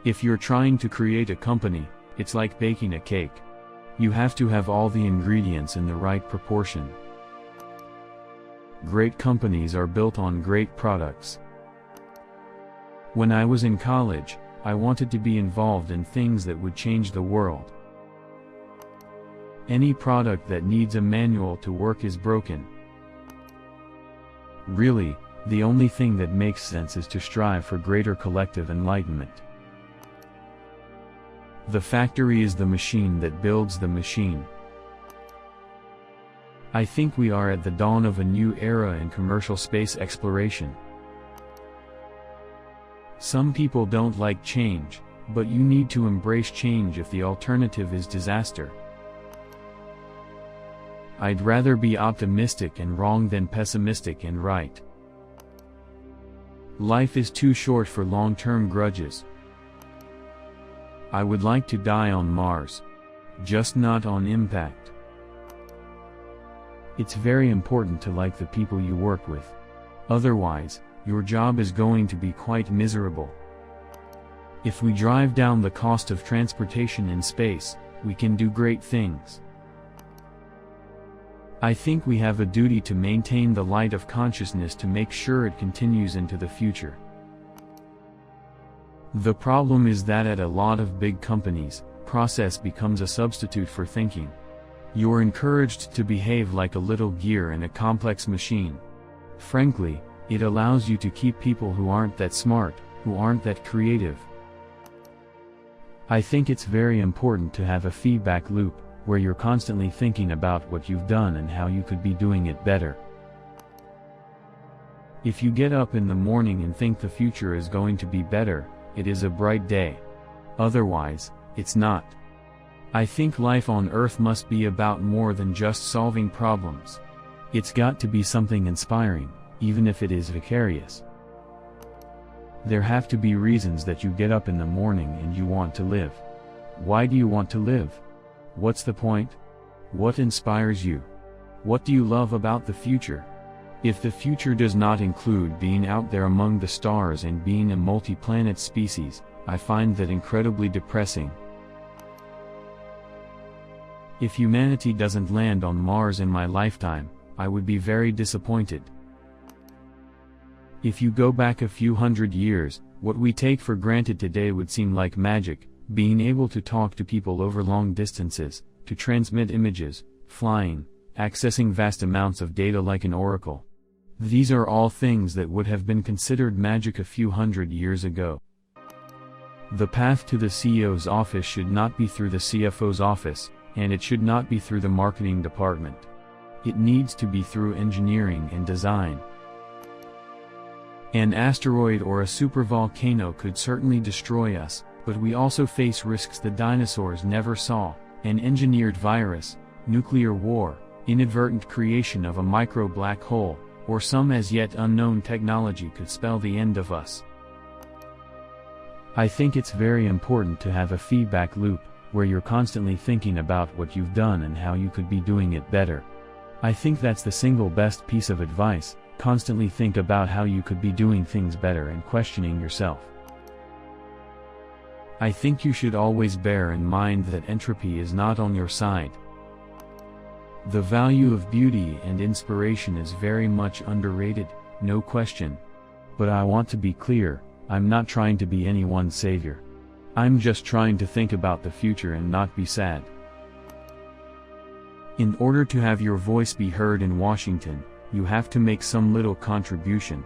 If you're trying to create a company, it's like baking a cake. You have to have all the ingredients in the right proportion. Great companies are built on great products. When I was in college, I wanted to be involved in things that would change the world. Any product that needs a manual to work is broken. Really, the only thing that makes sense is to strive for greater collective enlightenment. The factory is the machine that builds the machine. I think we are at the dawn of a new era in commercial space exploration. Some people don't like change, but you need to embrace change if the alternative is disaster. I'd rather be optimistic and wrong than pessimistic and right. Life is too short for long-term grudges. I would like to die on Mars. Just not on impact. It's very important to like the people you work with. Otherwise, your job is going to be quite miserable. If we drive down the cost of transportation in space, we can do great things. I think we have a duty to maintain the light of consciousness to make sure it continues into the future. The problem is that at a lot of big companies, process becomes a substitute for thinking. You're encouraged to behave like a little gear in a complex machine. Frankly, it allows you to keep people who aren't that smart, who aren't that creative. I think it's very important to have a feedback loop, where you're constantly thinking about what you've done and how you could be doing it better. If you get up in the morning and think the future is going to be better, it is a bright day. Otherwise, it's not. I think life on Earth must be about more than just solving problems. It's got to be something inspiring, even if it is vicarious. There have to be reasons that you get up in the morning and you want to live. Why do you want to live? What's the point? What inspires you? What do you love about the future? If the future does not include being out there among the stars and being a multi-planet species, I find that incredibly depressing. If humanity doesn't land on Mars in my lifetime, I would be very disappointed. If you go back a few hundred years, what we take for granted today would seem like magic, being able to talk to people over long distances, to transmit images, flying, accessing vast amounts of data like an oracle. These are all things that would have been considered magic a few hundred years ago. The path to the CEO's office should not be through the CFO's office, and it should not be through the marketing department. It needs to be through engineering and design. An asteroid or a supervolcano could certainly destroy us, but we also face risks the dinosaurs never saw: an engineered virus, nuclear war, inadvertent creation of a micro black hole, or some as yet unknown technology could spell the end of us. I think it's very important to have a feedback loop, where you're constantly thinking about what you've done and how you could be doing it better. I think that's the single best piece of advice: constantly think about how you could be doing things better and questioning yourself. I think you should always bear in mind that entropy is not on your side. The value of beauty and inspiration is very much underrated, no question. But I want to be clear, I'm not trying to be anyone's savior. I'm just trying to think about the future and not be sad. In order to have your voice be heard in Washington, you have to make some little contribution.